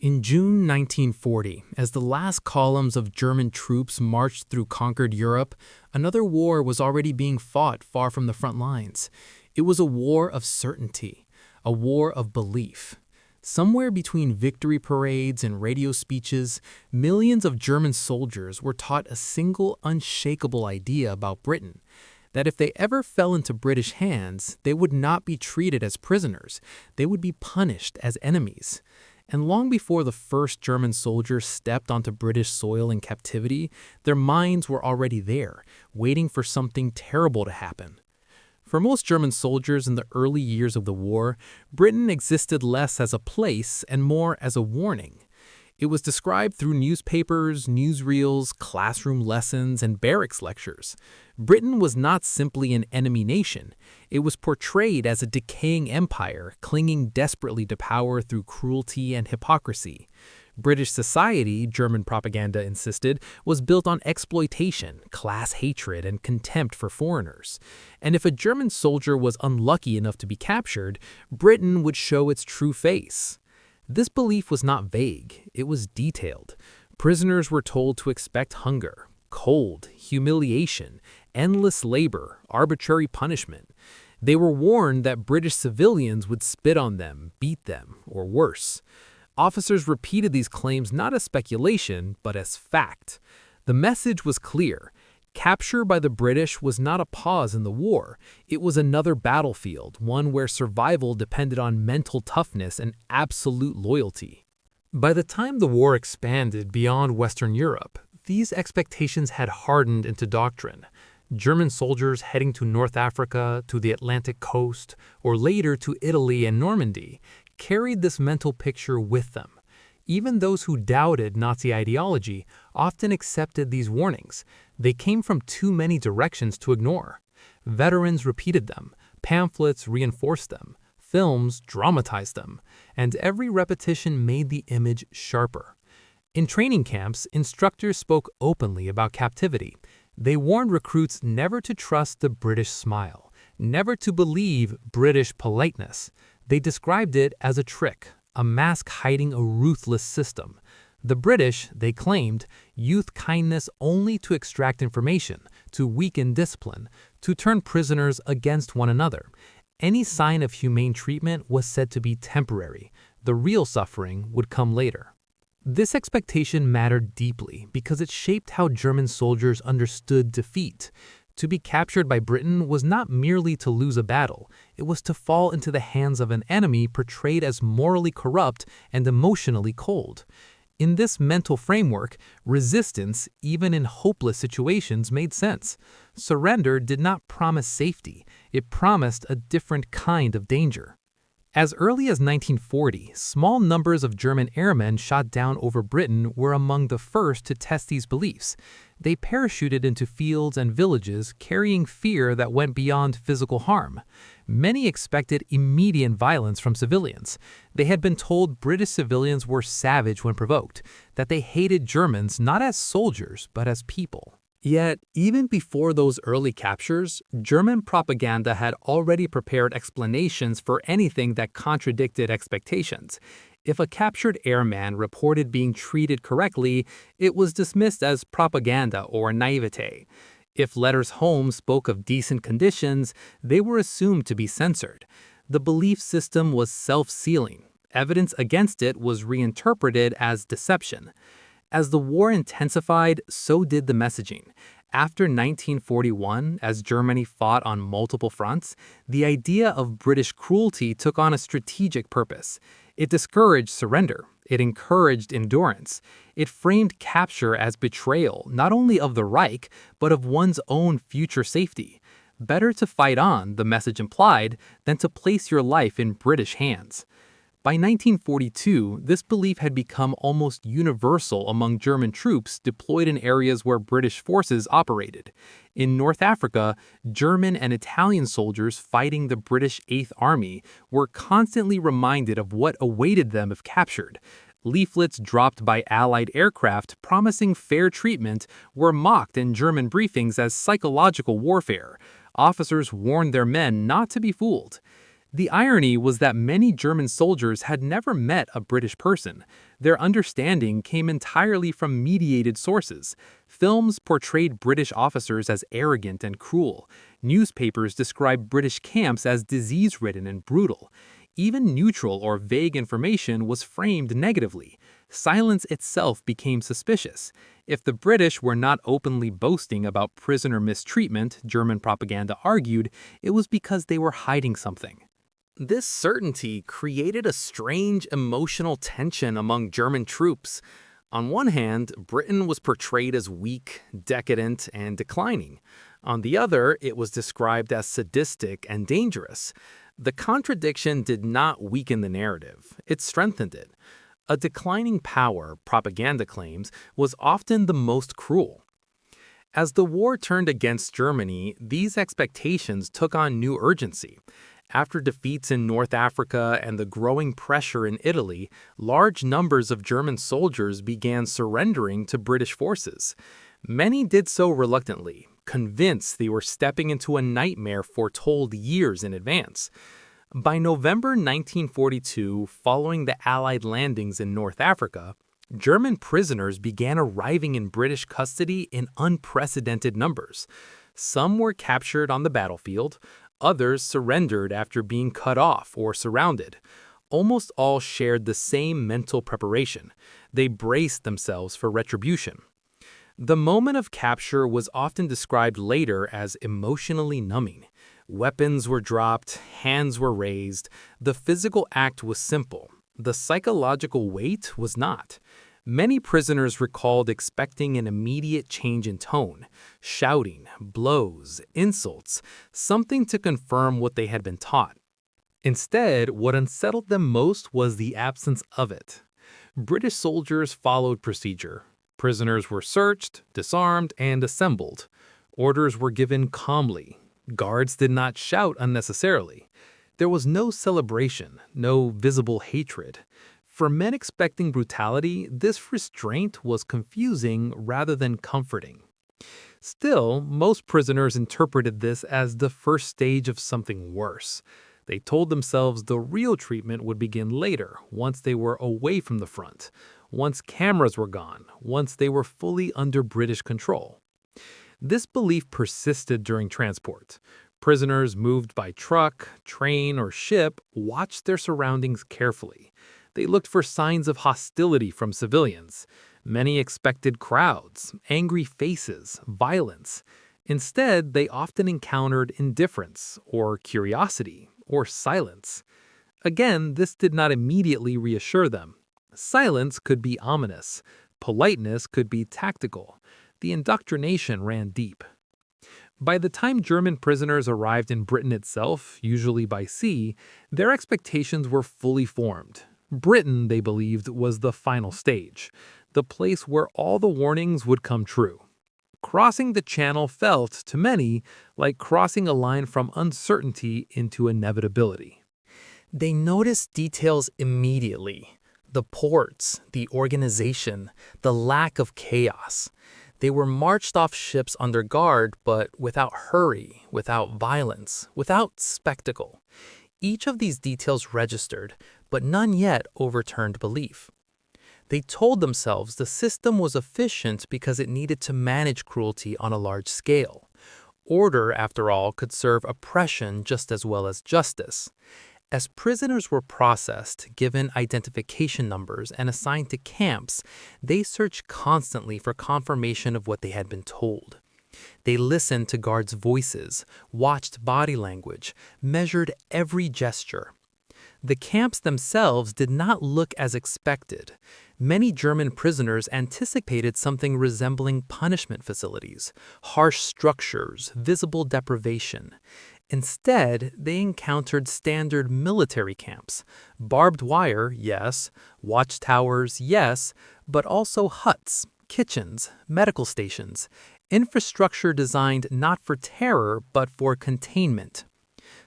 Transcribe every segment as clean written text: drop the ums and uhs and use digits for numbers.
In June 1940, as the last columns of German troops marched through conquered Europe, another war was already being fought far from the front lines. It was a war of certainty, a war of belief. Somewhere between victory parades and radio speeches, millions of German soldiers were taught a single unshakable idea about Britain: that if they ever fell into British hands, they would not be treated as prisoners, they would be punished as enemies. And long before the first German soldiers stepped onto British soil in captivity, their minds were already there, waiting for something terrible to happen. For most German soldiers in the early years of the war, Britain existed less as a place and more as a warning. It was described through newspapers, newsreels, classroom lessons, and barracks lectures. Britain was not simply an enemy nation. It was portrayed as a decaying empire, clinging desperately to power through cruelty and hypocrisy. British society, German propaganda insisted, was built on exploitation, class hatred, and contempt for foreigners. And if a German soldier was unlucky enough to be captured, Britain would show its true face. This belief was not vague, it was detailed. Prisoners were told to expect hunger, cold, humiliation, endless labor, arbitrary punishment. They were warned that British civilians would spit on them, beat them, or worse. Officers repeated these claims not as speculation, but as fact. The message was clear. Capture by the British was not a pause in the war. It was another battlefield, one where survival depended on mental toughness and absolute loyalty. By the time the war expanded beyond Western Europe, these expectations had hardened into doctrine. German soldiers heading to North Africa, to the Atlantic coast, or later to Italy and Normandy, carried this mental picture with them. Even those who doubted Nazi ideology often accepted these warnings. They came from too many directions to ignore. Veterans repeated them, pamphlets reinforced them, films dramatized them, and every repetition made the image sharper. In training camps, instructors spoke openly about captivity. They warned recruits never to trust the British smile, never to believe British politeness. They described it as a trick, a mask hiding a ruthless system. The British, they claimed, used kindness only to extract information, to weaken discipline, to turn prisoners against one another. Any sign of humane treatment was said to be temporary. The real suffering would come later. This expectation mattered deeply because it shaped how German soldiers understood defeat. To be captured by Britain was not merely to lose a battle, it was to fall into the hands of an enemy portrayed as morally corrupt and emotionally cold. In this mental framework, resistance, even in hopeless situations, made sense. Surrender did not promise safety, it promised a different kind of danger. As early as 1940, small numbers of German airmen shot down over Britain were among the first to test these beliefs. They parachuted into fields and villages carrying fear that went beyond physical harm. Many expected immediate violence from civilians. They had been told British civilians were savage when provoked, that they hated Germans not as soldiers but as people. Yet, even before those early captures, German propaganda had already prepared explanations for anything that contradicted expectations. If a captured airman reported being treated correctly, it was dismissed as propaganda or naivete. If letters home spoke of decent conditions, they were assumed to be censored. The belief system was self-sealing. Evidence against it was reinterpreted as deception. As the war intensified, so did the messaging. After 1941, as Germany fought on multiple fronts, the idea of British cruelty took on a strategic purpose. It discouraged surrender. It encouraged endurance. It framed capture as betrayal, not only of the Reich, but of one's own future safety. Better to fight on, the message implied, than to place your life in British hands. By 1942, this belief had become almost universal among German troops deployed in areas where British forces operated. In North Africa, German and Italian soldiers fighting the British Eighth Army were constantly reminded of what awaited them if captured. Leaflets dropped by Allied aircraft promising fair treatment were mocked in German briefings as psychological warfare. Officers warned their men not to be fooled. The irony was that many German soldiers had never met a British person. Their understanding came entirely from mediated sources. Films portrayed British officers as arrogant and cruel. Newspapers described British camps as disease-ridden and brutal. Even neutral or vague information was framed negatively. Silence itself became suspicious. If the British were not openly boasting about prisoner mistreatment, German propaganda argued, it was because they were hiding something. This certainty created a strange emotional tension among German troops. On one hand, Britain was portrayed as weak, decadent, and declining. On the other, it was described as sadistic and dangerous. The contradiction did not weaken the narrative, it strengthened it. A declining power, propaganda claims, was often the most cruel. As the war turned against Germany, these expectations took on new urgency. After defeats in North Africa and the growing pressure in Italy, large numbers of German soldiers began surrendering to British forces. Many did so reluctantly, convinced they were stepping into a nightmare foretold years in advance. By November 1942, following the Allied landings in North Africa, German prisoners began arriving in British custody in unprecedented numbers. Some were captured on the battlefield, others surrendered after being cut off or surrounded. Almost all shared the same mental preparation. They braced themselves for retribution. The moment of capture was often described later as emotionally numbing. Weapons were dropped, hands were raised. The physical act was simple. The psychological weight was not. Many prisoners recalled expecting an immediate change in tone, shouting, blows, insults, something to confirm what they had been taught. Instead, what unsettled them most was the absence of it. British soldiers followed procedure. Prisoners were searched, disarmed, and assembled. Orders were given calmly. Guards did not shout unnecessarily. There was no celebration, no visible hatred. For men expecting brutality, this restraint was confusing rather than comforting. Still, most prisoners interpreted this as the first stage of something worse. They told themselves the real treatment would begin later, once they were away from the front, once cameras were gone, once they were fully under British control. This belief persisted during transport. Prisoners moved by truck, train, or ship watched their surroundings carefully. They looked for signs of hostility from civilians. Many expected crowds, angry faces, violence. Instead, they often encountered indifference, or curiosity, or silence. Again, this did not immediately reassure them. Silence could be ominous. Politeness could be tactical. The indoctrination ran deep. By the time German prisoners arrived in Britain itself, usually by sea, their expectations were fully formed. Britain, they believed, was the final stage, the place where all the warnings would come true. Crossing the channel felt, to many, like crossing a line from uncertainty into inevitability. They noticed details immediately: the ports, the organization, the lack of chaos. They were marched off ships under guard, but without hurry, without violence, without spectacle. Each of these details registered, but none yet overturned belief. They told themselves the system was efficient because it needed to manage cruelty on a large scale. Order, after all, could serve oppression just as well as justice. As prisoners were processed, given identification numbers, and assigned to camps, they searched constantly for confirmation of what they had been told. They listened to guards' voices, watched body language, measured every gesture. The camps themselves did not look as expected. Many German prisoners anticipated something resembling punishment facilities, harsh structures, visible deprivation. Instead, they encountered standard military camps. Barbed wire, yes. Watchtowers, yes. But also huts, kitchens, medical stations. Infrastructure designed not for terror, but for containment.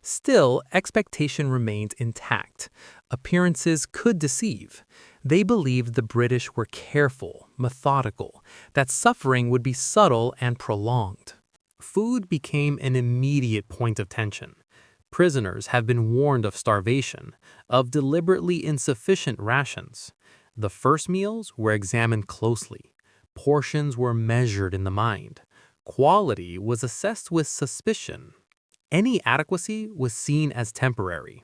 Still, expectation remained intact. Appearances could deceive. They believed the British were careful, methodical, that suffering would be subtle and prolonged. Food became an immediate point of tension. Prisoners have been warned of starvation, of deliberately insufficient rations. The first meals were examined closely. Portions were measured in the mind. Quality was assessed with suspicion. Any adequacy was seen as temporary.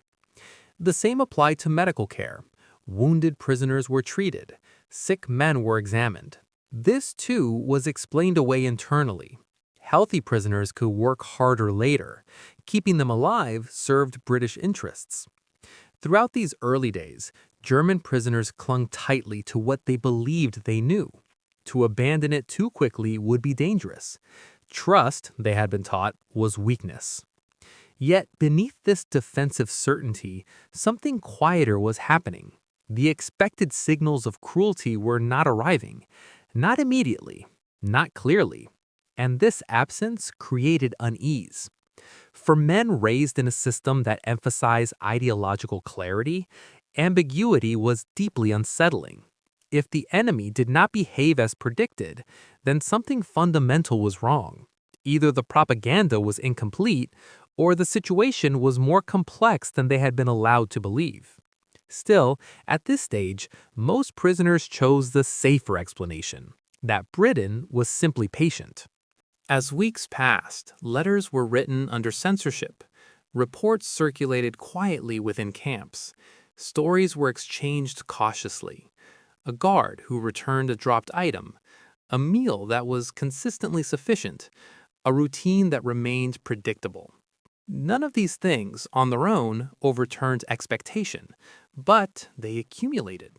The same applied to medical care. Wounded prisoners were treated. Sick men were examined. This, too, was explained away internally. Healthy prisoners could work harder later. Keeping them alive served British interests. Throughout these early days, German prisoners clung tightly to what they believed they knew. To abandon it too quickly would be dangerous. Trust, they had been taught, was weakness. Yet beneath this defensive certainty, something quieter was happening. The expected signals of cruelty were not arriving, not immediately, not clearly. And this absence created unease. For men raised in a system that emphasized ideological clarity, ambiguity was deeply unsettling. If the enemy did not behave as predicted, then something fundamental was wrong. Either the propaganda was incomplete, or the situation was more complex than they had been allowed to believe. Still, at this stage, most prisoners chose the safer explanation, that Britain was simply patient. As weeks passed, letters were written under censorship. Reports circulated quietly within camps. Stories were exchanged cautiously. A guard who returned a dropped item, a meal that was consistently sufficient, a routine that remained predictable. None of these things, on their own, overturned expectation, but they accumulated.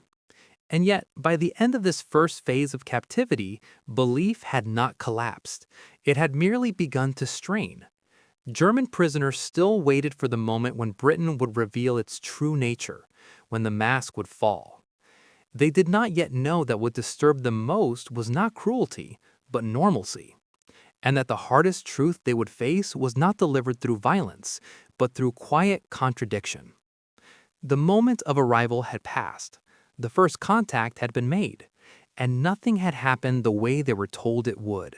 And yet, by the end of this first phase of captivity, belief had not collapsed. It had merely begun to strain. German prisoners still waited for the moment when Britain would reveal its true nature, when the mask would fall. They did not yet know that what disturbed them most was not cruelty, but normalcy, and that the hardest truth they would face was not delivered through violence, but through quiet contradiction. The moment of arrival had passed. The first contact had been made, and nothing had happened the way they were told it would.